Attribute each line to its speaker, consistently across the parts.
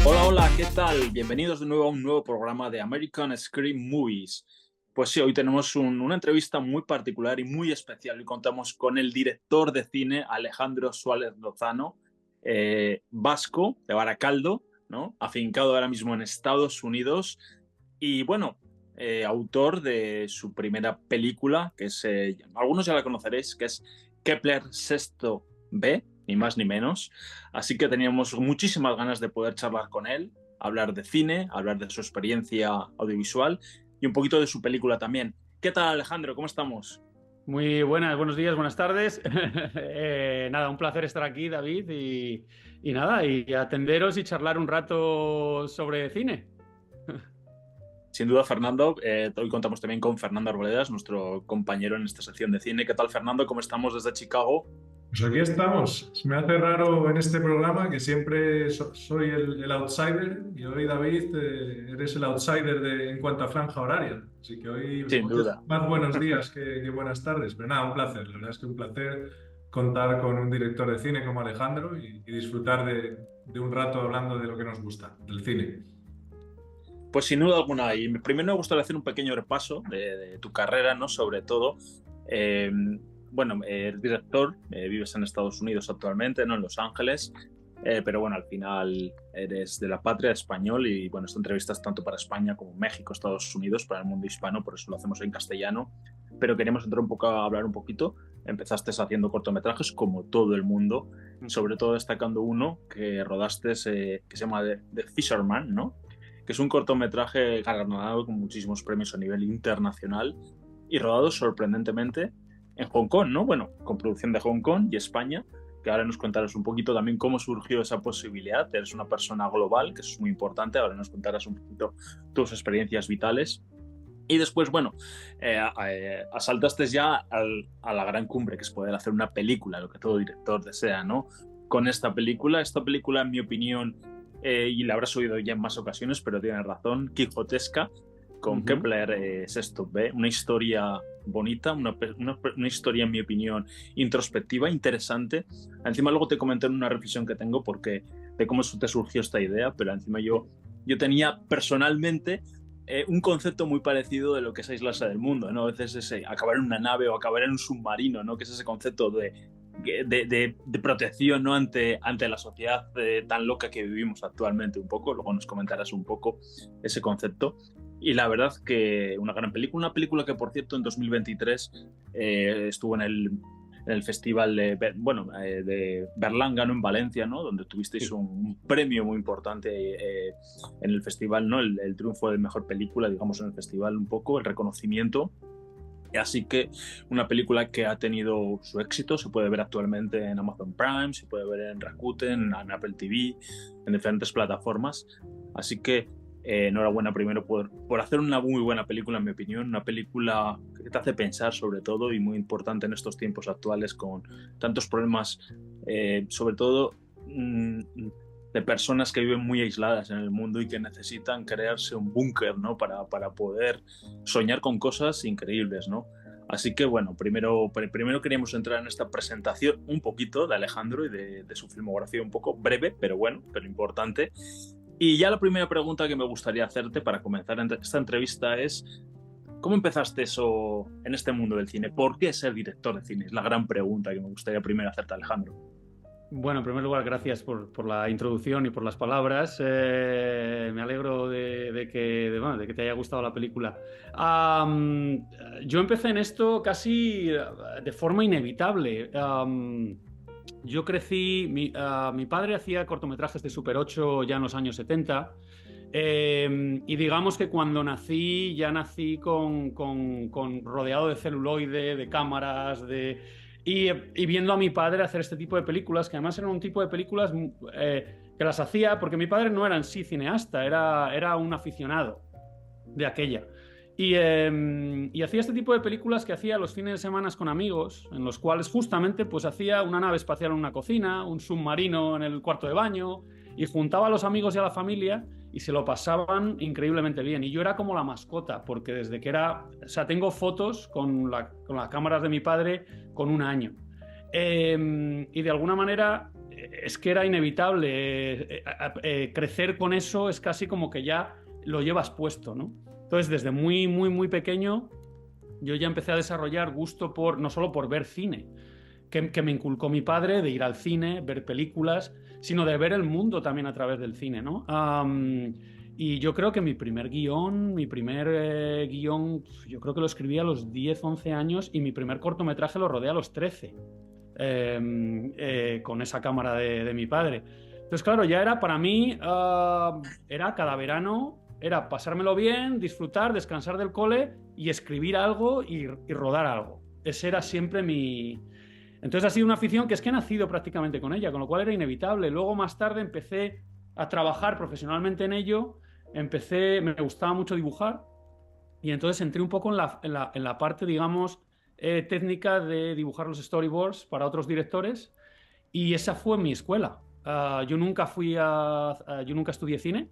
Speaker 1: Hola, hola, ¿qué tal? Bienvenidos de nuevo a un nuevo programa de American Screen Movies. Pues sí, hoy tenemos una entrevista muy particular y muy especial y contamos con el director de cine Alejandro Suárez Lozano, vasco, de Baracaldo, ¿no? Afincado ahora mismo en Estados Unidos y bueno, autor de su primera película, que es, algunos ya la conoceréis, que es Kepler Sexto B, ni más ni menos. Así que teníamos muchísimas ganas de poder charlar con él, hablar de cine, hablar de su experiencia audiovisual y un poquito de su película también. ¿Qué tal, Alejandro? ¿Cómo estamos?
Speaker 2: Muy buenas, buenos días, buenas tardes. Nada, un placer estar aquí, David, y nada, y atenderos y charlar un rato sobre cine.
Speaker 1: Sin duda, Fernando. Hoy contamos también con Fernando Arboledas, nuestro compañero en esta sección de cine. ¿Qué tal, Fernando? ¿Cómo estamos desde Chicago?
Speaker 3: Pues aquí estamos. Se me hace raro en este programa que siempre soy el outsider y hoy, David, eres el outsider en cuanto a franja horaria. Así que
Speaker 1: Sin
Speaker 3: hoy es
Speaker 1: duda.
Speaker 3: más buenos días que buenas tardes. Pero nada, un placer. La verdad es que un placer contar con un director de cine como Alejandro y disfrutar de un rato hablando de lo que nos gusta, del cine.
Speaker 1: Pues sin duda alguna. Y primero me gustaría hacer un pequeño repaso de tu carrera, ¿no? Sobre todo, eh, bueno, eres director, vives en Estados Unidos actualmente, ¿no? En Los Ángeles, pero bueno, al final eres de la patria español y bueno, esta entrevista es tanto para España como México, Estados Unidos, para el mundo hispano, por eso lo hacemos en castellano. Pero queremos entrar un poco a hablar un poquito. Empezaste haciendo cortometrajes como todo el mundo, sobre todo destacando uno que rodaste, que se llama The Fisherman, ¿no? Que es un cortometraje galardonado con muchísimos premios a nivel internacional y rodado sorprendentemente en Hong Kong, ¿no? Bueno, con producción de Hong Kong y España, que ahora nos contarás un poquito también cómo surgió esa posibilidad. Eres una persona global, que eso es muy importante, ahora nos contarás un poquito tus experiencias vitales. Y después, bueno, asaltaste ya a la gran cumbre, que es poder hacer una película, lo que todo director desea, ¿no? Con esta película, en mi opinión, y la habrás oído ya en más ocasiones, pero tienes razón, quijotesca, con Kepler Sexto B, una historia bonita, una historia, en mi opinión, introspectiva, interesante. Encima luego te comenté en una reflexión que tengo de cómo te surgió esta idea, pero encima yo tenía personalmente un concepto muy parecido de lo que es aislarse del mundo, ¿no? A veces es acabar en una nave o acabar en un submarino, ¿no? Que es ese concepto de protección, ¿no? ante la sociedad tan loca que vivimos actualmente un poco. Luego nos comentarás un poco ese concepto. Y la verdad que una gran película, una película que por cierto en 2023 estuvo en el festival de Berlanga, ¿no? En Valencia, ¿no? Donde tuvisteis un premio muy importante en el festival, ¿no? El triunfo de mejor película, digamos, en el festival, un poco el reconocimiento. Así que una película que ha tenido su éxito, se puede ver actualmente en Amazon Prime, se puede ver en Rakuten, en Apple TV, en diferentes plataformas. Así que enhorabuena primero por hacer una muy buena película, en mi opinión, una película que te hace pensar sobre todo y muy importante en estos tiempos actuales con tantos problemas, sobre todo de personas que viven muy aisladas en el mundo y que necesitan crearse un búnker, ¿no? para poder soñar con cosas increíbles, ¿no? Así que bueno, primero queríamos entrar en esta presentación un poquito de Alejandro y de su filmografía un poco breve, pero bueno, pero importante. Y ya la primera pregunta que me gustaría hacerte para comenzar esta entrevista es ¿cómo empezaste eso en este mundo del cine? ¿Por qué ser director de cine? Es la gran pregunta que me gustaría primero hacerte, Alejandro.
Speaker 2: Bueno, en primer lugar, gracias por la introducción y por las palabras. Me alegro de que te haya gustado la película. Yo empecé en esto casi de forma inevitable. Yo crecí, mi padre hacía cortometrajes de Super 8 ya en los años 70. Y digamos que cuando nací, ya nací con rodeado de celuloide, de cámaras, y viendo a mi padre hacer este tipo de películas, que además eran un tipo de películas que las hacía porque mi padre no era en sí cineasta, era un aficionado de aquella. Y hacía este tipo de películas que hacía los fines de semana con amigos, en los cuales justamente pues hacía una nave espacial en una cocina, un submarino en el cuarto de baño, y juntaba a los amigos y a la familia y se lo pasaban increíblemente bien. Y yo era como la mascota, porque desde que era... O sea, tengo fotos con las cámaras de mi padre con 1 año. Y de alguna manera es que era inevitable. Crecer con eso es casi como que ya lo llevas puesto, ¿no? Entonces, desde muy, muy, muy pequeño, yo ya empecé a desarrollar gusto por, no solo por ver cine, que me inculcó mi padre, de ir al cine, ver películas, sino de ver el mundo también a través del cine, ¿no? Y yo creo que mi primer guión, yo creo que lo escribí a los 10, 11 años y mi primer cortometraje lo rodé a los 13, con esa cámara de mi padre. Entonces, claro, ya era para mí, era cada verano, era pasármelo bien, disfrutar, descansar del cole y escribir algo y rodar algo. Ese era siempre mi... Entonces ha sido una afición que es que he nacido prácticamente con ella, con lo cual era inevitable. Luego más tarde empecé a trabajar profesionalmente en ello, me gustaba mucho dibujar y entonces entré un poco en la parte, digamos, técnica de dibujar los storyboards para otros directores y esa fue mi escuela. Yo nunca estudié cine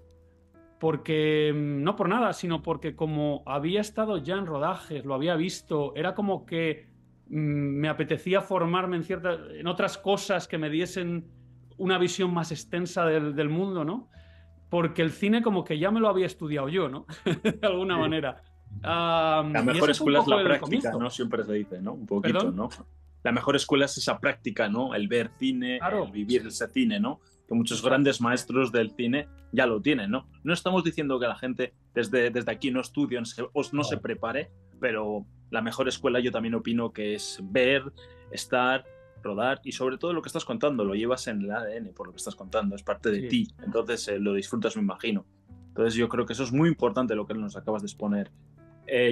Speaker 2: porque, no por nada, sino porque como había estado ya en rodajes, lo había visto, era como que me apetecía formarme en otras cosas que me diesen una visión más extensa del mundo, ¿no? Porque el cine como que ya me lo había estudiado yo, ¿no? De alguna manera.
Speaker 1: La
Speaker 2: Y
Speaker 1: mejor
Speaker 2: ese fue un
Speaker 1: escuela es
Speaker 2: poco
Speaker 1: la
Speaker 2: el
Speaker 1: práctica,
Speaker 2: comienzo.
Speaker 1: ¿no? Siempre se dice, ¿no? Un poquito,
Speaker 2: ¿Perdón?
Speaker 1: ¿no? La mejor escuela es esa práctica, ¿no? El ver cine,
Speaker 2: Claro.
Speaker 1: el vivir ese cine, ¿no? Que muchos
Speaker 2: Exacto.
Speaker 1: grandes maestros del cine ya lo tienen, ¿no? No estamos diciendo que la gente desde aquí no estudie o no se prepare, pero la mejor escuela yo también opino que es ver, estar, rodar y sobre todo lo que estás contando, lo llevas en el ADN por lo que estás contando, es parte de
Speaker 2: Sí.
Speaker 1: ti, entonces lo disfrutas, me imagino. Entonces yo creo que eso es muy importante lo que nos acabas de exponer.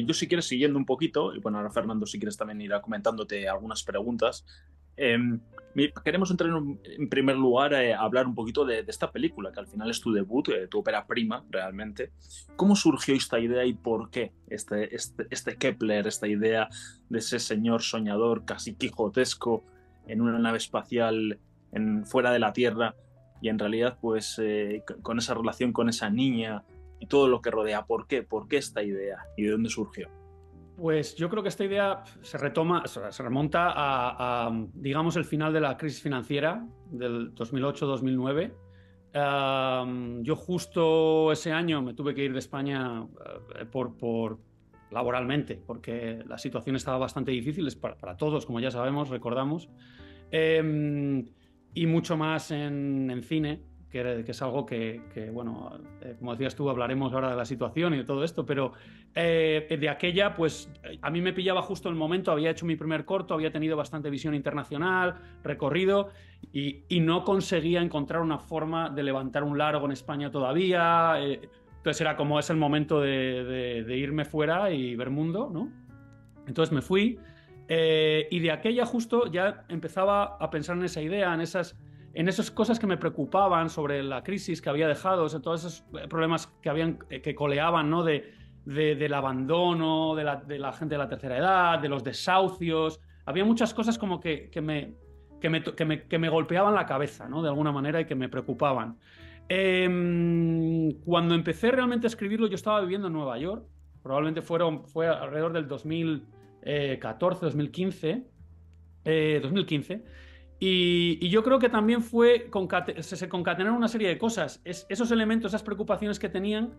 Speaker 1: Yo si quieres siguiendo un poquito, y bueno, ahora Fernando si quieres también irá comentándote algunas preguntas, queremos entrar en primer lugar a hablar un poquito de esta película, que al final es tu debut, tu ópera prima realmente. ¿Cómo surgió esta idea y por qué este Kepler, esta idea de ese señor soñador casi quijotesco en una nave espacial fuera de la Tierra y en realidad pues con esa relación con esa niña y todo lo que rodea? ¿Por qué? ¿Por qué esta idea? ¿Y de dónde surgió?
Speaker 2: Pues yo creo que esta idea se remonta a, digamos, el final de la crisis financiera del 2008-2009. Yo justo ese año me tuve que ir de España por laboralmente, porque la situación estaba bastante difícil para todos, como ya sabemos, recordamos, y mucho más en cine, que es algo que bueno, como decías tú, hablaremos ahora de la situación y de todo esto, pero de aquella, pues a mí me pillaba justo el momento, había hecho mi primer corto, había tenido bastante visión internacional, recorrido, y no conseguía encontrar una forma de levantar un largo en España todavía. Entonces era como es el momento de irme fuera y ver mundo, ¿no? Entonces me fui, y de aquella justo ya empezaba a pensar en esa idea, en esas cosas que me preocupaban sobre la crisis que había dejado, o sea, todos esos problemas que coleaban, ¿no? Del abandono, de la gente de la tercera edad, de los desahucios. Había muchas cosas como que me golpeaban la cabeza, ¿no? De alguna manera, y que me preocupaban. Cuando empecé realmente a escribirlo, yo estaba viviendo en Nueva York. Probablemente fue alrededor del 2014, 2015. 2015. Y yo creo que también se concatenaron una serie de cosas. Esos elementos, esas preocupaciones que tenían,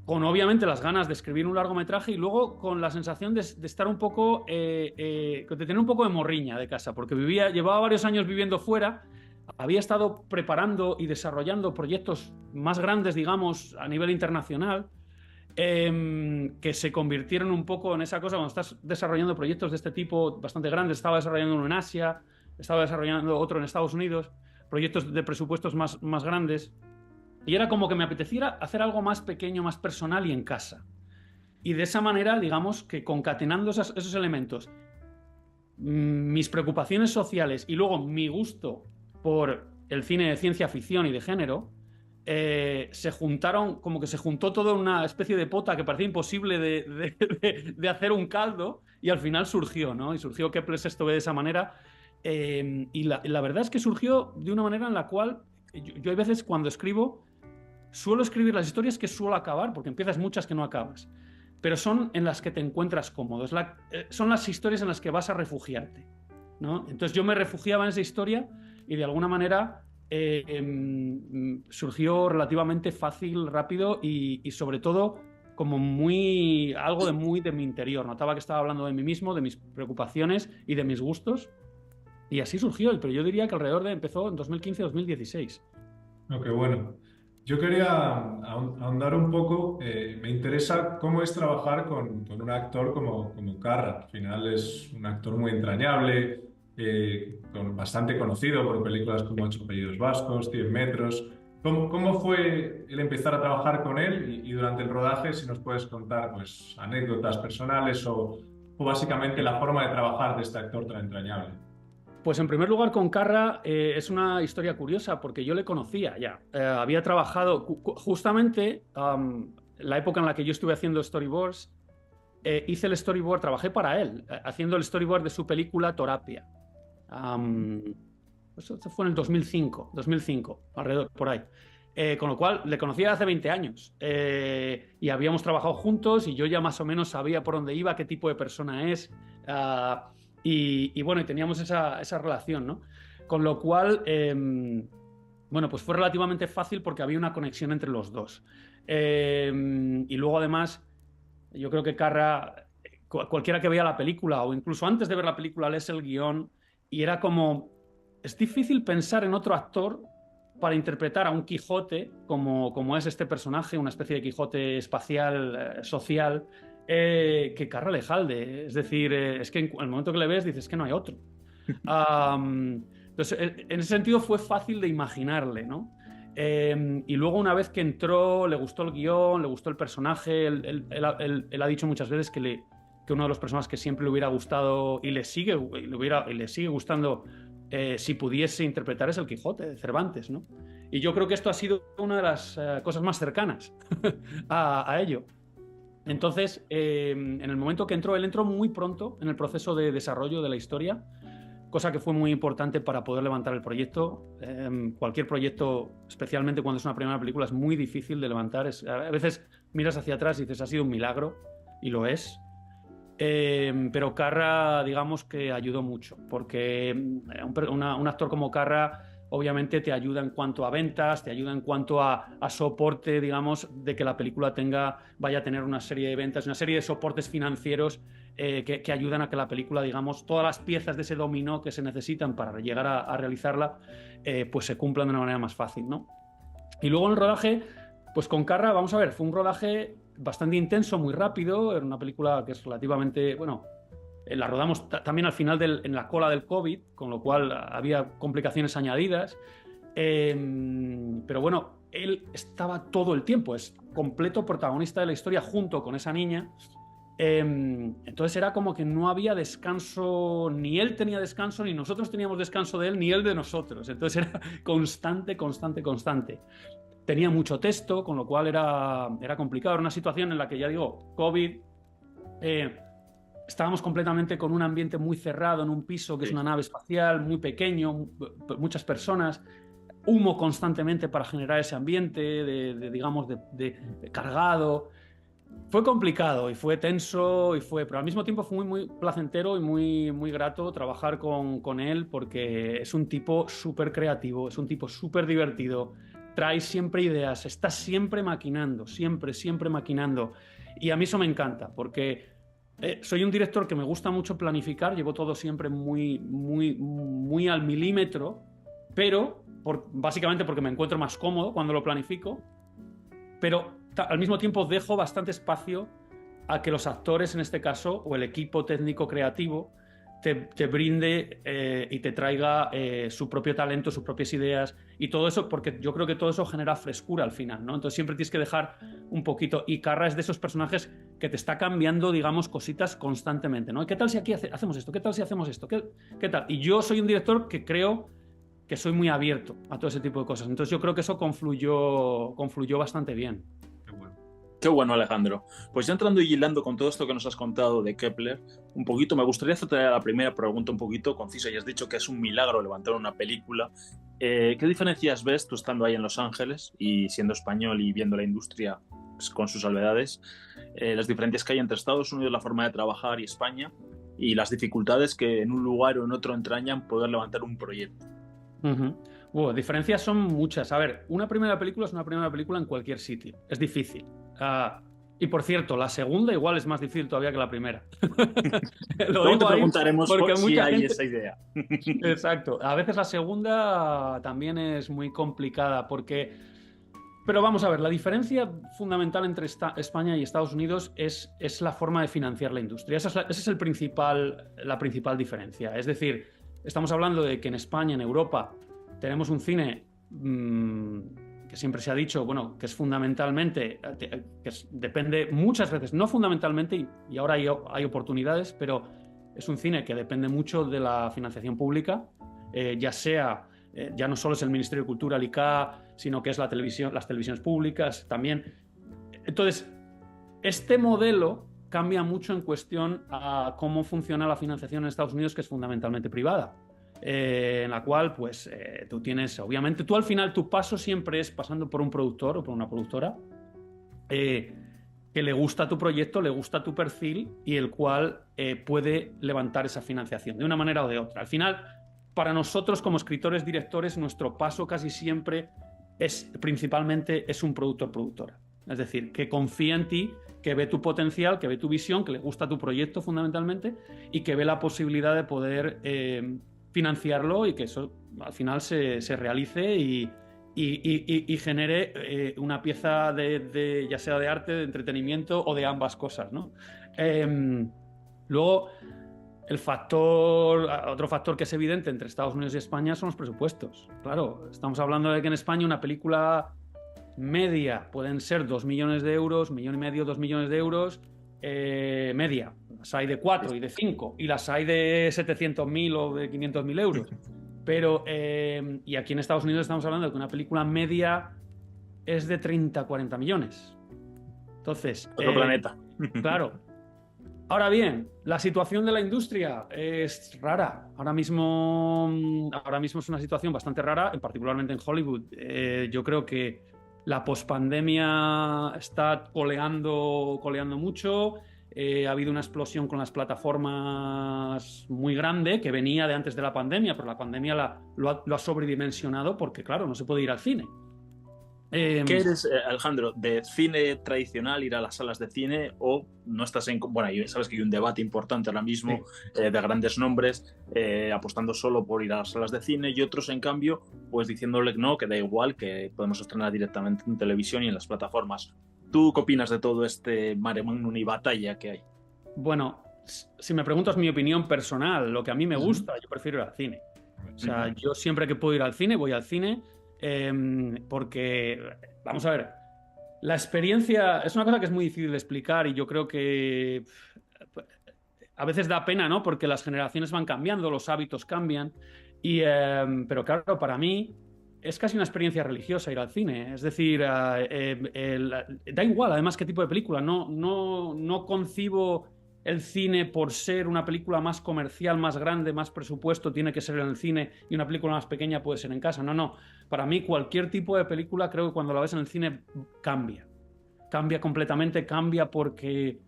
Speaker 2: con obviamente las ganas de escribir un largometraje y luego con la sensación de estar un poco, de tener un poco de morriña de casa, porque llevaba varios años viviendo fuera, había estado preparando y desarrollando proyectos más grandes, digamos, a nivel internacional, que se convirtieron un poco en esa cosa. Cuando estás desarrollando proyectos de este tipo bastante grandes, estaba desarrollando uno en Asia, estaba desarrollando otro en Estados Unidos, proyectos de presupuestos más grandes, y era como que me apeteciera hacer algo más pequeño, más personal y en casa. Y de esa manera, digamos, que concatenando esos elementos, mis preocupaciones sociales y luego mi gusto por el cine de ciencia ficción y de género, se juntaron, como que se juntó toda una especie de pota que parecía imposible de hacer un caldo, y al final surgió, ¿no? Y surgió Kepler Sexto B de esa manera, y la verdad es que surgió de una manera en la cual yo hay veces cuando escribo, suelo escribir las historias que suelo acabar, porque empiezas muchas que no acabas, pero son en las que te encuentras cómodo. Son las historias en las que vas a refugiarte, ¿no? Entonces yo me refugiaba en esa historia y de alguna manera surgió relativamente fácil, rápido y sobre todo como algo de mi interior. Notaba que estaba hablando de mí mismo, de mis preocupaciones y de mis gustos. Y así surgió, pero yo diría que empezó en 2015-2016.
Speaker 3: No, qué bueno. Yo quería ahondar un poco, me interesa cómo es trabajar con un actor como Carra. Al final es un actor muy entrañable, bastante conocido por películas como Ocho apellidos vascos, 100 metros. ¿Cómo fue el empezar a trabajar con él y durante el rodaje, si nos puedes contar pues, anécdotas personales o básicamente la forma de trabajar de este actor tan entrañable?
Speaker 2: Pues en primer lugar con Carra es una historia curiosa porque yo le conocía ya. Había trabajado justamente la época en la que yo estuve haciendo storyboards, hice el storyboard, trabajé para él, haciendo el storyboard de su película Torapia. Eso fue en el 2005, alrededor, por ahí. Con lo cual le conocía hace 20 años y habíamos trabajado juntos y yo ya más o menos sabía por dónde iba, qué tipo de persona es. Y bueno, y teníamos esa relación, ¿no? Con lo cual, bueno, pues fue relativamente fácil porque había una conexión entre los dos. Y luego, además, yo creo que Carra, cualquiera que vea la película o incluso antes de ver la película, lees el guión y era como... Es difícil pensar en otro actor para interpretar a un Quijote como es este personaje, una especie de Quijote espacial, social, que Carra Lejalde. Es decir, es que en el momento que le ves dices que no hay otro. Entonces, en ese sentido fue fácil de imaginarle, ¿no? Y luego una vez que entró, le gustó el guión, le gustó el personaje, él ha dicho muchas veces que uno de los personajes que siempre le hubiera gustado y le sigue gustando si pudiese interpretar es el Quijote de Cervantes, ¿no? Y yo creo que esto ha sido una de las cosas más cercanas a ello. Entonces, en el momento que él entró muy pronto en el proceso de desarrollo de la historia, cosa que fue muy importante para poder levantar el proyecto. Cualquier proyecto, especialmente cuando es una primera película, es muy difícil de levantar. A veces miras hacia atrás y dices, ha sido un milagro, y lo es. Pero Carra, digamos que ayudó mucho, porque un actor como Carra obviamente te ayuda en cuanto a ventas, te ayuda en cuanto a soporte, digamos, de que la película vaya a tener una serie de ventas, una serie de soportes financieros que ayudan a que la película, digamos, todas las piezas de ese dominó que se necesitan para llegar a realizarla, pues se cumplan de una manera más fácil, ¿no? Y luego en el rodaje, pues con Carra, vamos a ver, fue un rodaje bastante intenso, muy rápido, era una película que es relativamente, bueno, la rodamos también al final en la cola del COVID, con lo cual había complicaciones añadidas. Pero bueno, él estaba todo el tiempo, es completo protagonista de la historia junto con esa niña. Entonces era como que no había descanso, ni él tenía descanso, ni nosotros teníamos descanso de él, ni él de nosotros. Entonces era constante. Tenía mucho texto, con lo cual era complicado. Era una situación en la que, ya digo, COVID... estábamos completamente con un ambiente muy cerrado en un piso que es una nave espacial, muy pequeño, muchas personas, humo constantemente para generar ese ambiente digamos, de cargado. Fue complicado y fue tenso, pero al mismo tiempo fue muy placentero y muy grato trabajar con él, porque es un tipo súper creativo, es un tipo súper divertido, trae siempre ideas, está siempre maquinando, siempre maquinando. Y a mí eso me encanta, porque... soy un director que me gusta mucho planificar, llevo todo siempre muy al milímetro, pero básicamente porque me encuentro más cómodo cuando lo planifico, pero al mismo tiempo dejo bastante espacio a que los actores, en este caso, o el equipo técnico creativo, te brinde y te traiga su propio talento, sus propias ideas y todo eso, porque yo creo que todo eso genera frescura al final, ¿no? Entonces siempre tienes que dejar un poquito, y Carra es de esos personajes que te está cambiando, digamos, cositas constantemente, ¿no? ¿Qué tal si aquí hacemos esto? ¿Qué tal si hacemos esto? ¿Qué tal? Y yo soy un director que creo que soy muy abierto a todo ese tipo de cosas, entonces yo creo que eso confluyó bastante bien.
Speaker 3: Qué bueno.
Speaker 1: Qué bueno, Alejandro. Pues ya entrando y hilando con todo esto que nos has contado de Kepler, un poquito, me gustaría hacerte la primera pregunta un poquito concisa. Ya has dicho que es un milagro levantar una película. ¿Qué diferencias ves tú estando ahí en Los Ángeles y siendo español y viendo la industria pues, con sus salvedades? Las diferencias que hay entre Estados Unidos, la forma de trabajar y España, y las dificultades que en un lugar o en otro entrañan poder levantar un proyecto.
Speaker 2: Diferencias son muchas. A ver, una primera película es una primera película en cualquier sitio. Es difícil. Y por cierto, la segunda igual es más difícil todavía que la primera.
Speaker 1: Luego te preguntaremos
Speaker 2: porque
Speaker 1: si
Speaker 2: mucha
Speaker 1: hay
Speaker 2: gente...
Speaker 1: esa idea.
Speaker 2: Exacto. A veces la segunda también es muy complicada porque... Pero vamos a ver, la diferencia fundamental entre España y Estados Unidos es la forma de financiar la industria. Esa es la principal diferencia. Es decir, estamos hablando de que en España, en Europa, tenemos un cine que siempre se ha dicho, bueno, que es fundamentalmente, depende muchas veces, no fundamentalmente, y ahora hay oportunidades, pero es un cine que depende mucho de la financiación pública, ya sea... ya no solo es el Ministerio de Cultura, el ICA, sino que es la televisión, las televisiones públicas también. Entonces, este modelo cambia mucho en cuestión a cómo funciona la financiación en Estados Unidos, que es fundamentalmente privada, en la cual, pues, tú tienes, obviamente, tú al final, tu paso siempre es pasando por un productor o por una productora que le gusta tu proyecto, le gusta tu perfil y el cual puede levantar esa financiación de una manera o de otra. Al final, para nosotros como escritores, directores, nuestro paso casi siempre principalmente es un productor-productora. Es decir, que confía en ti, que ve tu potencial, que ve tu visión, que le gusta tu proyecto fundamentalmente y que ve la posibilidad de poder financiarlo y que eso al final se realice y genere una pieza ya sea de arte, de entretenimiento o de ambas cosas, ¿no? Luego... Otro factor que es evidente entre Estados Unidos y España son los presupuestos. Claro, estamos hablando de que en España una película media pueden ser 2 millones de euros, 1,5 millones, 2 millones de euros, media. Las hay de 4 y de 5 y las hay de 700.000 o de 500.000 euros. Pero, y aquí en Estados Unidos estamos hablando de que una película media es de 30, 40 millones. Entonces...
Speaker 1: Otro planeta.
Speaker 2: Claro. Ahora bien, la situación de la industria es rara. Ahora mismo es una situación bastante rara, particularmente en Hollywood. Yo creo que la pospandemia está coleando mucho. Ha habido una explosión con las plataformas muy grande que venía de antes de la pandemia, pero la pandemia lo ha sobredimensionado porque, claro, no se puede ir al cine.
Speaker 1: ¿Qué eres, Alejandro, de cine tradicional, ir a las salas de cine o no estás en... Bueno, sabes que hay un debate importante ahora mismo de grandes nombres apostando solo por ir a las salas de cine y otros, en cambio, pues diciéndole no, que da igual, que podemos estrenar directamente en televisión y en las plataformas. ¿Tú qué opinas de todo este mare magnum y batalla que hay?
Speaker 2: Bueno, si me preguntas mi opinión personal, lo que a mí me gusta, yo prefiero ir al cine. O sea, yo siempre que puedo ir al cine, voy al cine. Porque, vamos a ver, la experiencia es una cosa que es muy difícil de explicar y yo creo que a veces da pena, ¿no? Porque las generaciones van cambiando, los hábitos cambian, pero claro, para mí es casi una experiencia religiosa ir al cine. Es decir, da igual además qué tipo de película, no concibo el cine por ser una película más comercial, más grande, más presupuesto, tiene que ser en el cine y una película más pequeña puede ser en casa. No. Para mí cualquier tipo de película creo que cuando la ves en el cine cambia completamente, cambia porque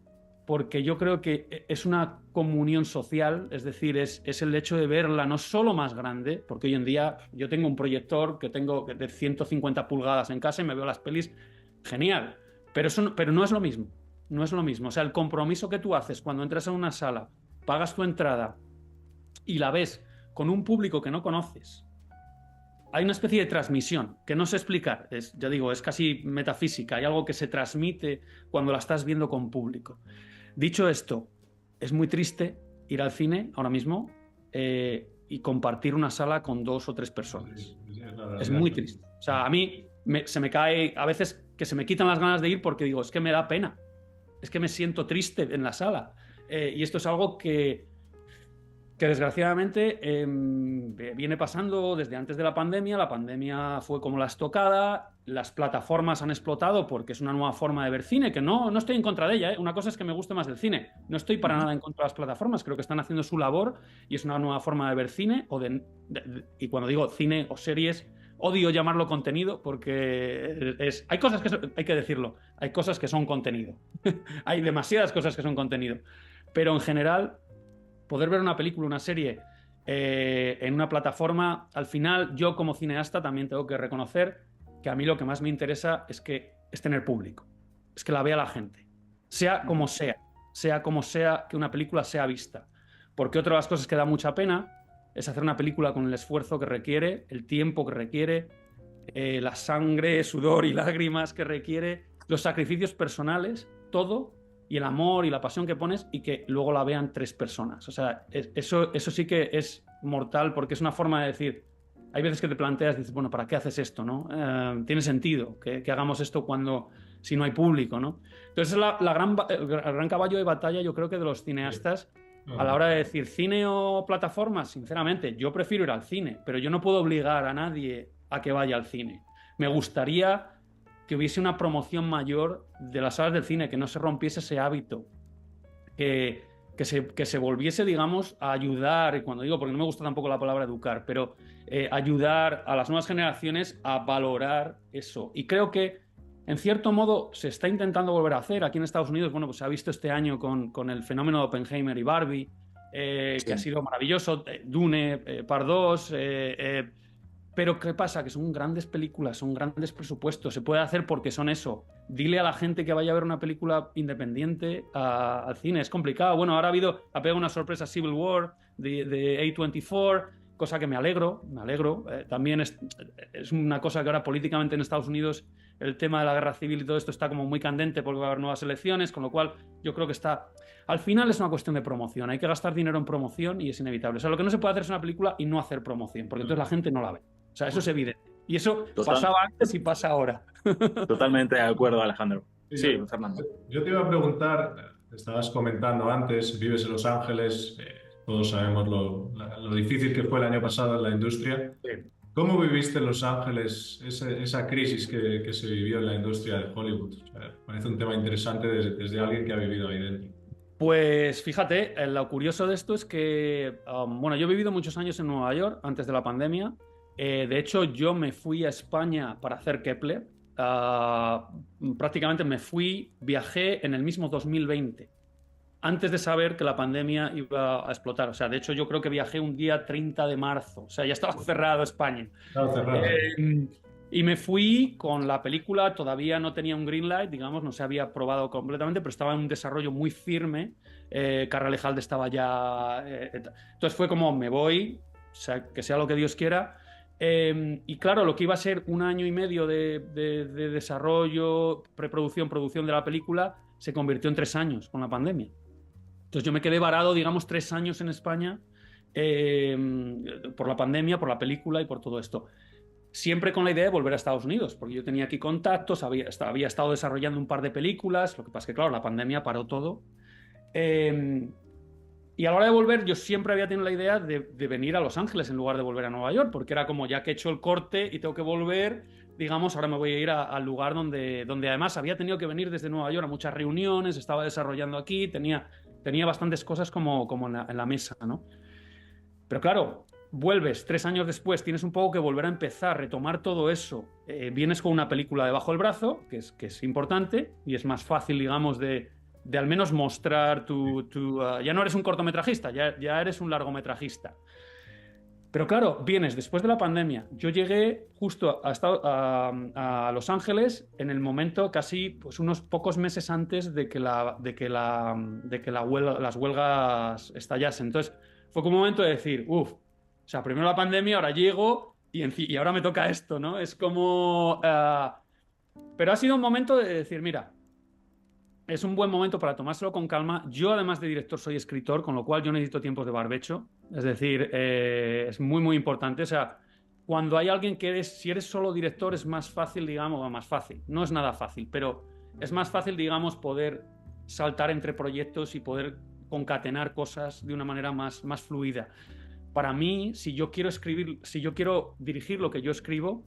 Speaker 2: yo creo que es una comunión social, es decir, es el hecho de verla no solo más grande, porque hoy en día yo tengo un proyector que tengo de 150 pulgadas en casa y me veo las pelis, genial, pero no es lo mismo. No es lo mismo. O sea, el compromiso que tú haces cuando entras en una sala, pagas tu entrada y la ves con un público que no conoces. Hay una especie de transmisión que no sé explicar. Ya digo, es casi metafísica. Hay algo que se transmite cuando la estás viendo con público. Dicho esto, es muy triste ir al cine ahora mismo y compartir una sala con 2 o 3 personas. Es muy triste. O sea, a mí se me cae a veces que se me quitan las ganas de ir porque digo, es que me da pena. Es que me siento triste en la sala. Y esto es algo que desgraciadamente viene pasando desde antes de la pandemia. La pandemia fue como la estocada las plataformas han explotado porque es una nueva forma de ver cine, que no estoy en contra de ella, ¿eh? Una cosa es que me guste más el cine. No estoy para nada en contra de las plataformas. Creo que están haciendo su labor y es una nueva forma de ver cine. Y cuando digo cine o series, odio llamarlo contenido porque hay cosas que hay que decirlo. Hay cosas que son contenido. Hay demasiadas cosas que son contenido. Pero en general, poder ver una película, una serie en una plataforma, al final yo como cineasta también tengo que reconocer que a mí lo que más me interesa es tener público, es que la vea la gente, sea como sea que una película sea vista. Porque otra de las cosas que da mucha pena es hacer una película con el esfuerzo que requiere, el tiempo que requiere, la sangre, sudor y lágrimas que requiere, los sacrificios personales, todo, y el amor y la pasión que pones, y que luego la vean 3 personas. O sea, eso sí que es mortal, porque es una forma de decir, hay veces que te planteas, dices, bueno, ¿para qué haces esto, no? Tiene sentido que hagamos esto si no hay público, ¿no? Entonces es el gran caballo de batalla, yo creo, que de los cineastas a la hora de decir cine o plataformas. Sinceramente, yo prefiero ir al cine, pero yo no puedo obligar a nadie a que vaya al cine. Me gustaría que hubiese una promoción mayor de las salas del cine, que no se rompiese ese hábito, que se volviese, digamos, a ayudar, y cuando digo, porque no me gusta tampoco la palabra educar, pero ayudar a las nuevas generaciones a valorar eso. Y creo que, en cierto modo, se está intentando volver a hacer. Aquí en Estados Unidos, bueno, pues se ha visto este año con el fenómeno de Oppenheimer y Barbie,
Speaker 1: Sí.
Speaker 2: que ha sido maravilloso, Dune, Part 2, pero ¿qué pasa? Que son grandes películas, son grandes presupuestos, se puede hacer porque son eso. Dile a la gente que vaya a ver una película independiente al cine, es complicado. Bueno, ahora ha pegado una sorpresa Civil War de A24, cosa que me alegro. También es una cosa que ahora políticamente en Estados Unidos el tema de la guerra civil y todo esto está como muy candente porque va a haber nuevas elecciones, con lo cual yo creo que al final es una cuestión de promoción, hay que gastar dinero en promoción y es inevitable. O sea, lo que no se puede hacer es una película y no hacer promoción, porque entonces la gente no la ve. O sea, eso es evidente. Y eso pasaba antes y pasa ahora.
Speaker 1: Totalmente de acuerdo, Alejandro. Sí, Fernando.
Speaker 3: Yo te iba a preguntar, estabas comentando antes, vives en Los Ángeles, todos sabemos lo difícil que fue el año pasado en la industria.
Speaker 2: Sí.
Speaker 3: ¿Cómo viviste en Los Ángeles esa crisis que se vivió en la industria de Hollywood? O sea, parece un tema interesante desde alguien que ha vivido ahí dentro.
Speaker 2: Pues fíjate, lo curioso de esto es que, bueno, yo he vivido muchos años en Nueva York antes de la pandemia. De hecho, yo me fui a España para hacer Kepler. Prácticamente viajé en el mismo 2020, antes de saber que la pandemia iba a explotar. O sea, de hecho, yo creo que viajé un día 30 de marzo. O sea, ya estaba cerrado España.
Speaker 3: Estaba cerrado.
Speaker 2: Y me fui con la película, todavía no tenía un green light, digamos, no se había probado completamente, pero estaba en un desarrollo muy firme. Carra Lejalde estaba ya... entonces fue como, me voy, o sea, que sea lo que Dios quiera. Y claro, lo que iba a ser un año y medio de desarrollo, preproducción, producción de la película, se convirtió en 3 años con la pandemia. Entonces yo me quedé varado, digamos, 3 años en España por la pandemia, por la película y por todo esto. Siempre con la idea de volver a Estados Unidos, porque yo tenía aquí contactos, había estado desarrollando un par de películas, lo que pasa es que, claro, la pandemia paró todo. Y a la hora de volver, yo siempre había tenido la idea de venir a Los Ángeles en lugar de volver a Nueva York, porque era como, ya que he hecho el corte y tengo que volver, digamos, ahora me voy a ir al lugar donde además había tenido que venir desde Nueva York a muchas reuniones, estaba desarrollando aquí, tenía bastantes cosas como en la mesa, ¿no? Pero claro, vuelves 3 años después, tienes un poco que volver a empezar, retomar todo eso. Vienes con una película debajo del brazo, que es importante, y es más fácil, digamos, de al menos mostrar ya no eres un cortometrajista, ya eres un largometrajista. Pero claro, vienes después de la pandemia. Yo llegué justo a Los Ángeles en el momento casi, pues unos pocos meses antes de que las huelgas estallasen. Entonces, fue como un momento de decir, o sea, primero la pandemia, ahora llego y ahora me toca esto, ¿no? Es como... pero ha sido un momento de decir, mira, es un buen momento para tomárselo con calma. Yo, además de director, soy escritor, con lo cual yo necesito tiempos de barbecho. Es decir, es muy, muy importante. O sea, cuando hay alguien si eres solo director, es más fácil, digamos, más fácil. No es nada fácil, pero es más fácil, digamos, poder saltar entre proyectos y poder concatenar cosas de una manera más fluida. Para mí, si yo quiero dirigir lo que yo escribo,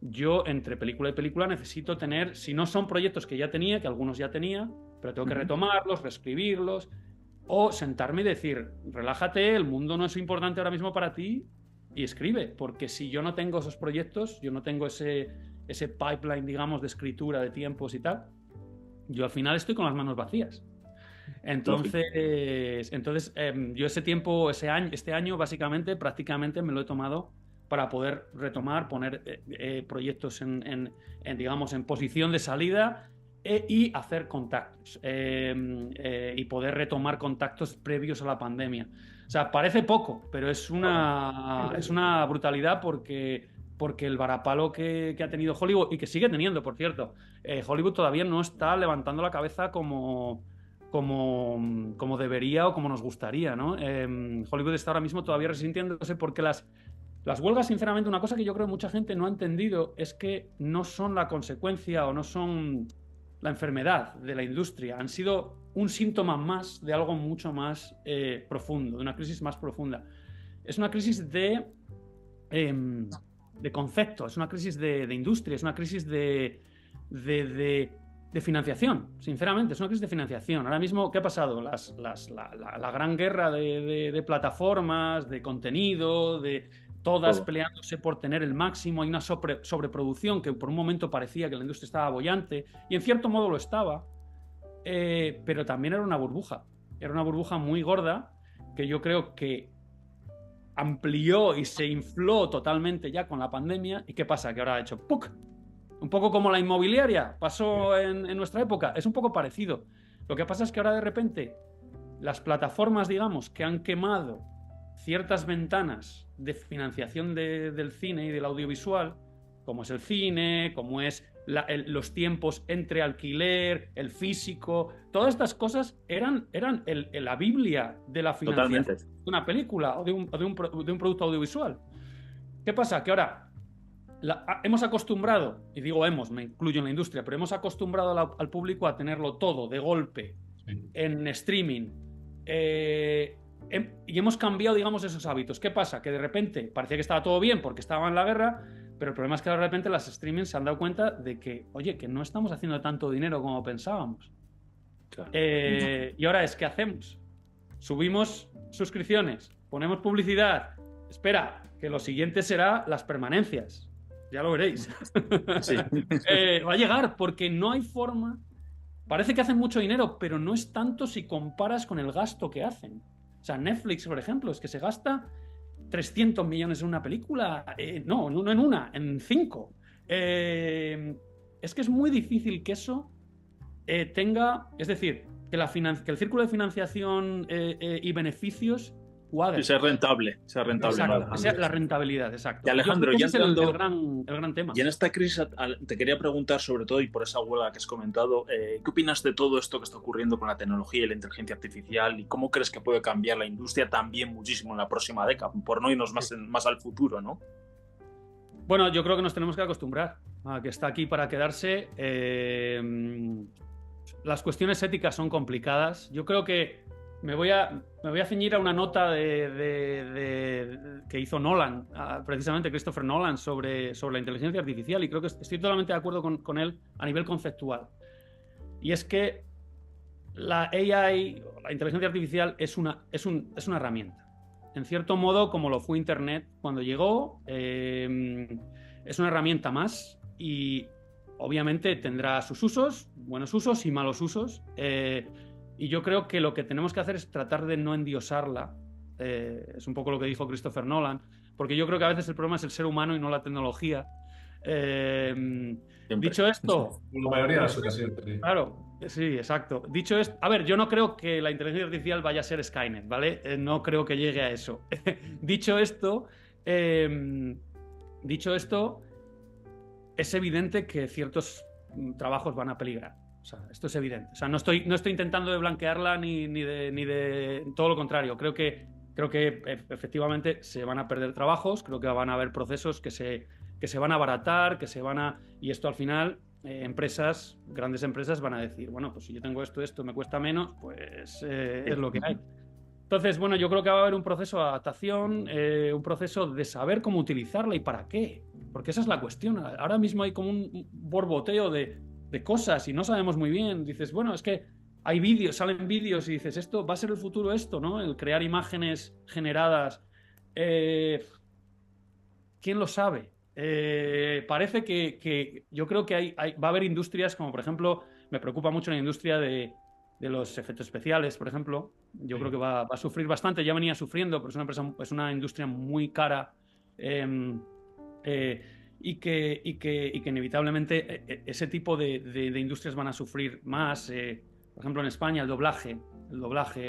Speaker 2: yo entre película y película necesito tener, si no son proyectos que ya tenía, que algunos ya tenía, pero tengo que retomarlos, reescribirlos, o sentarme y decir, relájate, el mundo no es importante ahora mismo para ti y escribe, porque si yo no tengo esos proyectos, yo no tengo ese pipeline, digamos, de escritura, de tiempos y tal, yo al final estoy con las manos vacías. Entonces yo ese tiempo, este año, básicamente, prácticamente me lo he tomado para poder retomar, poner proyectos digamos, en posición de salida y hacer contactos y poder retomar contactos previos a la pandemia. O sea, parece poco, pero es una brutalidad porque el varapalo que ha tenido Hollywood y que sigue teniendo, por cierto. Hollywood todavía no está levantando la cabeza como debería o como nos gustaría, ¿no? Hollywood está ahora mismo todavía resintiéndose porque las huelgas, sinceramente, una cosa que yo creo que mucha gente no ha entendido es que no son la consecuencia o no son la enfermedad de la industria, han sido un síntoma más de algo mucho más profundo, de una crisis más profunda. Es una crisis de concepto, es una crisis de industria, es una crisis de financiación, sinceramente, es una crisis de financiación. Ahora mismo, ¿qué ha pasado? La gran guerra de plataformas, de contenido, de todas peleándose por tener el máximo. Hay una sobreproducción que por un momento parecía que la industria estaba boyante, y en cierto modo lo estaba, pero también era una burbuja muy gorda que yo creo que amplió y se infló totalmente ya con la pandemia. ¿Y qué pasa? Que ahora ha hecho ¡puc! Un poco como la inmobiliaria pasó en nuestra época, es un poco parecido. Lo que pasa es que ahora de repente las plataformas, digamos, que han quemado ciertas ventanas de financiación del cine y del audiovisual, como es el cine, como es los tiempos entre alquiler, el físico, todas estas cosas eran la Biblia de la financiación. Totalmente. De una película o de un producto audiovisual. ¿Qué pasa? Que ahora hemos acostumbrado, y digo hemos, me incluyo en la industria, pero hemos acostumbrado al público a tenerlo todo de golpe, en streaming, y hemos cambiado, digamos, esos hábitos. ¿Qué pasa? Que de repente parecía que estaba todo bien porque estaba en la guerra, pero el problema es que de repente las streamings se han dado cuenta de que, oye, que no estamos haciendo tanto dinero como pensábamos. Claro. Y ahora ¿qué hacemos? Subimos suscripciones, ponemos publicidad. Espera, que lo siguiente será las permanencias. Ya lo veréis. Sí. Va a llegar porque no hay forma. Parece que hacen mucho dinero, pero no es tanto si comparas con el gasto que hacen. O sea, Netflix, por ejemplo, es que se gasta 300 millones en una película. No en una, en 5. Es que es muy difícil que eso tenga... Es decir, que el círculo de financiación y beneficios cuadre.
Speaker 1: Sea rentable.
Speaker 2: Exacto, sea la rentabilidad, exacto.
Speaker 1: Y Alejandro, ya
Speaker 2: entrando, el gran tema.
Speaker 1: Y en esta crisis te quería preguntar, sobre todo, y por esa huelga que has comentado, ¿qué opinas de todo esto que está ocurriendo con la tecnología y la inteligencia artificial? ¿Y cómo crees que puede cambiar la industria también muchísimo en la próxima década? Por no irnos más al futuro, ¿no?
Speaker 2: Bueno, yo creo que nos tenemos que acostumbrar a que está aquí para quedarse. Las cuestiones éticas son complicadas. Yo creo que me voy a ceñir a una nota que hizo Nolan, precisamente Christopher Nolan, sobre la inteligencia artificial, y creo que estoy totalmente de acuerdo con él a nivel conceptual. Y es que la AI, la inteligencia artificial, es una herramienta. En cierto modo, como lo fue Internet cuando llegó, es una herramienta más y obviamente tendrá sus usos, buenos usos y malos usos. Y yo creo que lo que tenemos que hacer es tratar de no endiosarla. Es un poco lo que dijo Christopher Nolan, porque yo creo que a veces el problema es el ser humano y no la tecnología. Dicho esto...
Speaker 3: La mayoría de las ocasiones. Sí.
Speaker 2: Claro, sí, exacto. Dicho esto... A ver, yo no creo que la inteligencia artificial vaya a ser Skynet, ¿vale? No creo que llegue a eso. Dicho esto, es evidente que ciertos trabajos van a peligrar. O sea, esto es evidente. O sea, no estoy intentando de blanquearla ni de todo lo contrario. Creo que efectivamente se van a perder trabajos, creo que van a haber procesos que se van a abaratar, y esto al final grandes empresas van a decir, bueno, pues si yo tengo esto me cuesta menos, pues es lo que hay. Entonces, bueno, yo creo que va a haber un proceso de adaptación, un proceso de saber cómo utilizarla y para qué. Porque esa es la cuestión. Ahora mismo hay como un borboteo de cosas y no sabemos muy bien. Dices, bueno, es que hay vídeos, salen vídeos y dices, esto va a ser el futuro esto, ¿no? El crear imágenes generadas. ¿Quién lo sabe? Parece que yo creo que va a haber industrias como, por ejemplo, me preocupa mucho la industria de los efectos especiales, por ejemplo. Yo creo que va a sufrir bastante, ya venía sufriendo, pero es una industria muy cara. Y que inevitablemente ese tipo de industrias van a sufrir más. Por ejemplo, en España el doblaje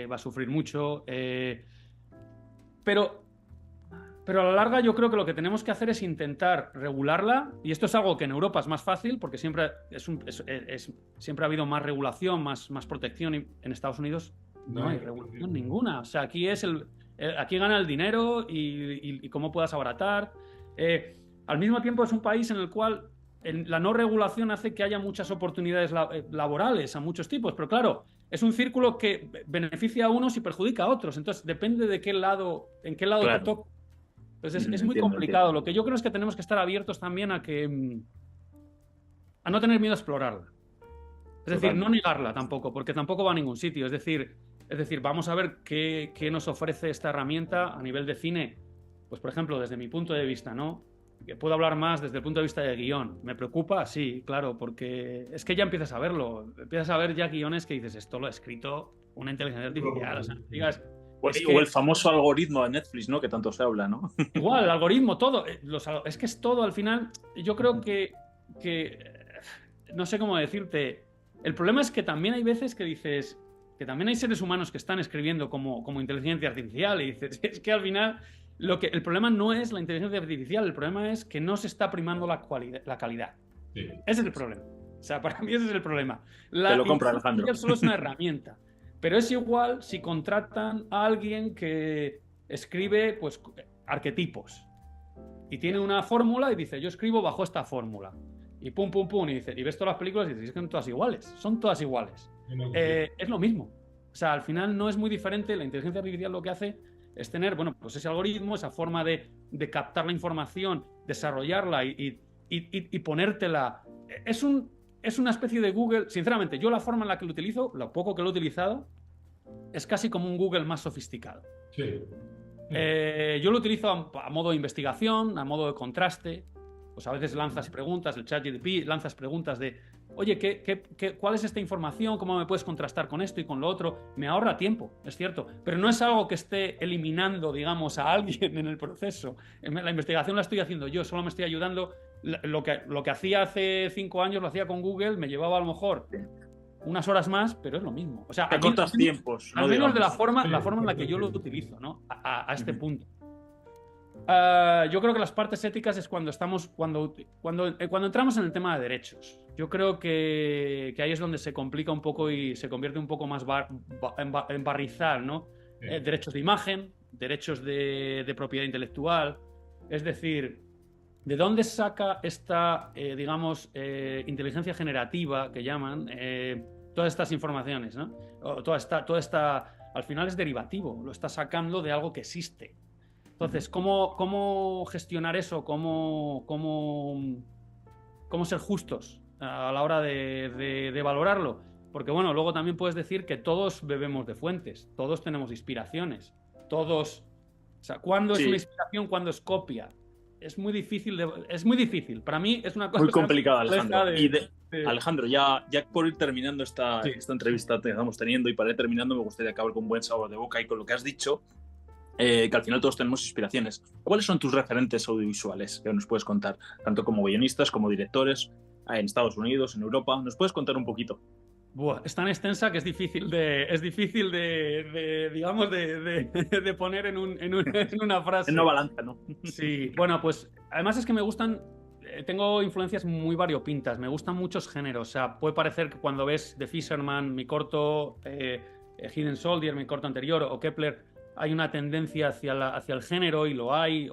Speaker 2: va a sufrir mucho. Pero a la larga yo creo que lo que tenemos que hacer es intentar regularla, y esto es algo que en Europa es más fácil porque siempre, siempre ha habido más regulación, más protección, y en Estados Unidos no hay regulación ninguna. O sea, aquí aquí gana el dinero y cómo puedas abaratar. Al mismo tiempo es un país en el cual la no regulación hace que haya muchas oportunidades laborales a muchos tipos, pero claro, es un círculo que beneficia a unos y perjudica a otros, entonces depende de en qué lado
Speaker 1: Claro.
Speaker 2: te toca. Entonces es muy
Speaker 1: Entiendo,
Speaker 2: complicado.
Speaker 1: entiendo.
Speaker 2: Lo que yo creo es que tenemos que estar abiertos también a no tener miedo a explorarla. Es decir, no
Speaker 1: Totalmente.
Speaker 2: negarla tampoco, porque tampoco va a ningún sitio. Es decir, vamos a ver qué nos ofrece esta herramienta a nivel de cine. Pues, por ejemplo, desde mi punto de vista, ¿no? Que puedo hablar más desde el punto de vista de guión. ¿Me preocupa? Sí, claro, porque es que ya empiezas a verlo. Empiezas a ver ya guiones que dices, esto lo ha escrito una inteligencia artificial. O sea, digas, es
Speaker 1: O el
Speaker 2: que
Speaker 1: famoso algoritmo de Netflix, ¿no? Que tanto se habla, ¿no?
Speaker 2: igual, el algoritmo, todo. Es que es todo al final. Yo creo no sé cómo decirte. El problema es que también hay veces que dices que también hay seres humanos que están escribiendo como inteligencia artificial y dices, es que al final el problema no es la inteligencia artificial, el problema es que no se está primando la calidad.
Speaker 3: Sí.
Speaker 2: Ese es el problema. O sea, para mí ese es el problema.
Speaker 1: Te
Speaker 2: La
Speaker 1: lo compro,
Speaker 2: inteligencia
Speaker 1: Alejandro.
Speaker 2: artificial solo es una herramienta. Pero es igual si contratan a alguien que escribe pues arquetipos y tiene una fórmula y dice, yo escribo bajo esta fórmula. Y pum, pum, pum, y dice, y ves todas las películas y dices, es que son todas iguales, son todas iguales. Es lo mismo. O sea, al final no es muy diferente. La inteligencia artificial lo que hace es tener, bueno, pues ese algoritmo, esa forma de captar la información, desarrollarla y ponértela. Es una especie de Google. Sinceramente, yo la forma en la que lo utilizo, lo poco que lo he utilizado, es casi como un Google más sofisticado.
Speaker 3: Sí.
Speaker 2: Yo lo utilizo a modo de investigación, a modo de contraste. Pues a veces lanzas preguntas, el ChatGPT lanzas preguntas de, oye, ¿cuál es esta información? ¿Cómo me puedes contrastar con esto y con lo otro? Me ahorra tiempo, es cierto, pero no es algo que esté eliminando, digamos, a alguien en el proceso. La investigación la estoy haciendo yo, solo me estoy ayudando. Lo que hacía hace 5 años lo hacía con Google, me llevaba a lo mejor unas horas más, pero es lo mismo. O sea,
Speaker 1: Te cortas tiempos,
Speaker 2: al
Speaker 1: ¿no?
Speaker 2: menos de la
Speaker 1: Digamos.
Speaker 2: forma en la que yo lo utilizo, ¿no? A este punto. Yo creo que las partes éticas es cuando entramos en el tema de derechos. Yo creo que ahí es donde se complica un poco y se convierte un poco más en barrizal, ¿no?
Speaker 3: Sí.
Speaker 2: Derechos de imagen, derechos de propiedad intelectual. Es decir, ¿de dónde saca esta, digamos, inteligencia generativa que llaman todas estas informaciones, ¿no? O toda esta, al final es derivativo, lo está sacando de algo que existe. Entonces, ¿cómo gestionar eso? ¿Cómo ser justos a la hora de valorarlo? Porque, bueno, luego también puedes decir que todos bebemos de fuentes, todos tenemos inspiraciones, todos... O sea, ¿cuándo es una inspiración, cuándo es copia? Es muy difícil. Para mí es una cosa...
Speaker 1: Muy complicado, Alejandro.
Speaker 2: de...
Speaker 1: Alejandro, ya por ir terminando esta entrevista que estamos teniendo y para ir terminando me gustaría acabar con un buen sabor de boca y con lo que has dicho, que al final todos tenemos inspiraciones. ¿Cuáles son tus referentes audiovisuales que nos puedes contar? Tanto como guionistas, como directores, en Estados Unidos, en Europa. ¿Nos puedes contar un poquito?
Speaker 2: Buah, es tan extensa que es difícil digamos, de poner en una frase.
Speaker 1: En una balanza, ¿no?
Speaker 2: Sí, bueno, pues además es que me gustan, tengo influencias muy variopintas, me gustan muchos géneros. O sea, puede parecer que cuando ves The Fisherman, mi corto, Hidden Soldier, mi corto anterior, o Kepler, hay una tendencia hacia el género, y lo hay.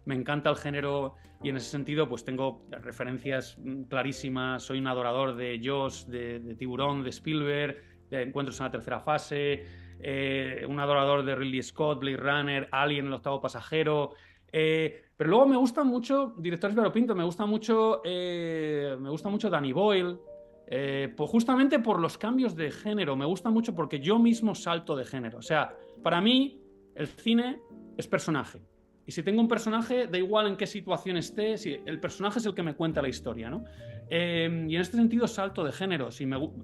Speaker 2: Me encanta el género, y en ese sentido pues tengo referencias clarísimas. Soy un adorador de Jaws, de Tiburón, de Spielberg, de Encuentros en la tercera fase, un adorador de Ridley Scott, Blade Runner, Alien, el octavo pasajero. Pero luego me gustan mucho directores variopintos, me gusta mucho Danny Boyle, pues justamente por los cambios de género, me gusta mucho porque yo mismo salto de género. O sea, para mí el cine es personaje. Y si tengo un personaje, da igual en qué situación esté, si el personaje es el que me cuenta la historia, ¿no? Y en este sentido salto de géneros,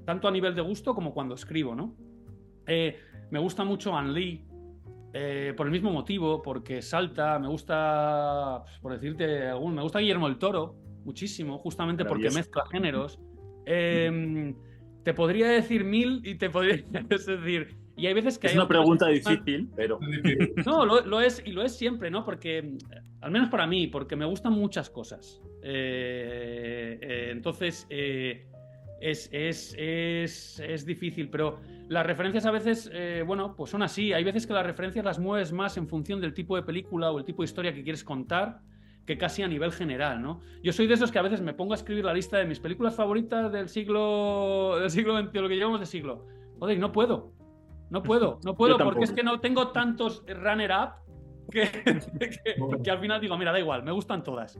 Speaker 2: tanto a nivel de gusto como cuando escribo, ¿no? Me gusta mucho Ang Lee, por el mismo motivo, porque salta, me gusta, por decirte me gusta Guillermo del Toro, muchísimo, justamente porque mezcla géneros. Te podría decir mil y te podría es decir, y hay veces que
Speaker 1: es una pregunta difícil, pero
Speaker 2: no, lo es y lo es siempre, ¿no? Porque al menos para mí, porque me gustan muchas cosas. Entonces es difícil, pero las referencias a veces, bueno, pues son así. Hay veces que las referencias las mueves más en función del tipo de película o el tipo de historia que quieres contar, que casi a nivel general, ¿no? Yo soy de esos que a veces me pongo a escribir la lista de mis películas favoritas del siglo XX, de lo que llevamos de siglo. Joder, no puedo, porque es que no tengo tantos runner-up que al final digo, mira, da igual, me gustan todas.
Speaker 3: Sí.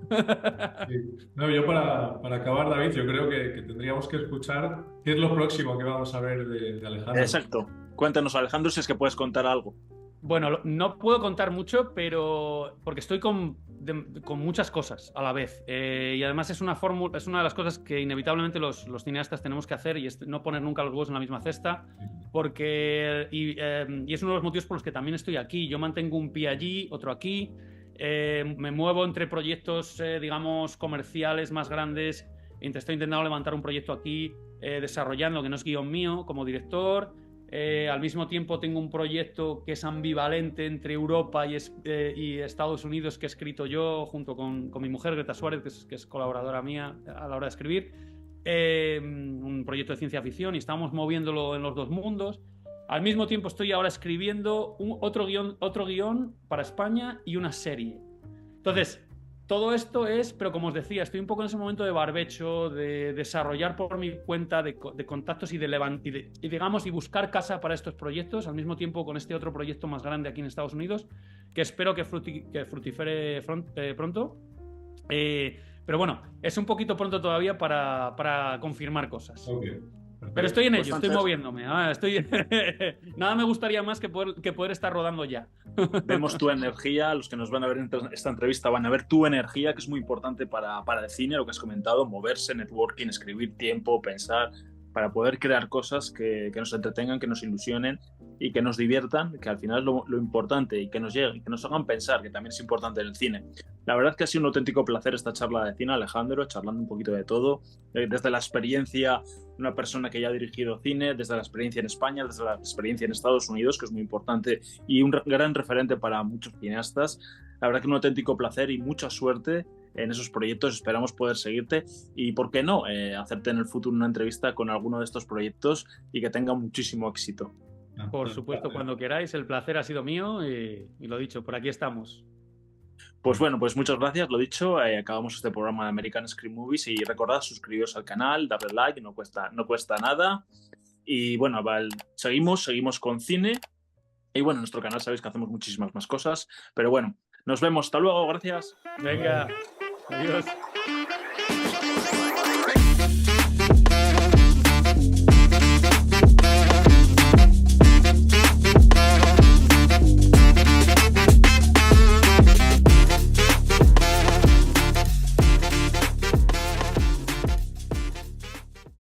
Speaker 3: No, yo para acabar, David, yo creo que tendríamos que escuchar qué es lo próximo que vamos a ver de Alejandro.
Speaker 1: Exacto. Cuéntanos, Alejandro, si es que puedes contar algo.
Speaker 2: Bueno, no puedo contar mucho, pero porque estoy con muchas cosas a la vez. Y además es una de las cosas que inevitablemente los cineastas tenemos que hacer y es no poner nunca los huevos en la misma cesta, porque y es uno de los motivos por los que también estoy aquí. Yo mantengo un pie allí, otro aquí. Me muevo entre proyectos, digamos, comerciales más grandes. Estoy intentando levantar un proyecto aquí, desarrollando, que no es guión mío, como director. Al mismo tiempo tengo un proyecto que es ambivalente entre Europa y Estados Unidos que he escrito yo junto con mi mujer Greta Suárez, que es colaboradora mía a la hora de escribir, un proyecto de ciencia ficción y estamos moviéndolo en los dos mundos. Al mismo tiempo estoy ahora escribiendo otro guión para España y una serie. Entonces, todo esto pero como os decía, estoy un poco en ese momento de barbecho, de desarrollar por mi cuenta, de contactos y digamos, y buscar casa para estos proyectos, al mismo tiempo con este otro proyecto más grande aquí en Estados Unidos, que espero que fructifere pronto. Pero bueno, es un poquito pronto todavía para confirmar cosas.
Speaker 3: Okay.
Speaker 2: Pero estoy en ello, estoy moviéndome. Nada me gustaría más que poder estar rodando ya.
Speaker 1: Vemos tu energía, los que nos van a ver en esta entrevista van a ver tu energía, que es muy importante para el cine, lo que has comentado, moverse, networking, escribir, tiempo, pensar, para poder crear cosas que nos entretengan, que nos ilusionen y que nos diviertan, que al final es lo importante, y que nos lleguen, que nos hagan pensar, que también es importante en el cine. La verdad es que ha sido un auténtico placer esta charla de cine, Alejandro, charlando un poquito de todo, desde la experiencia de una persona que ya ha dirigido cine, desde la experiencia en España, desde la experiencia en Estados Unidos, que es muy importante y un gran referente para muchos cineastas. La verdad que un auténtico placer y mucha suerte en esos proyectos. Esperamos poder seguirte y, ¿por qué no?, hacerte en el futuro una entrevista con alguno de estos proyectos y que tenga muchísimo éxito.
Speaker 2: Por supuesto, cuando queráis, el placer ha sido mío y lo dicho, por aquí estamos.
Speaker 1: Pues bueno, pues muchas gracias, lo dicho, acabamos este programa de American Screen Movies y recordad suscribiros al canal, darle like, no cuesta nada. Y bueno, seguimos con cine y bueno, en nuestro canal sabéis que hacemos muchísimas más cosas, pero bueno, nos vemos, hasta luego, gracias.
Speaker 2: Venga, adiós.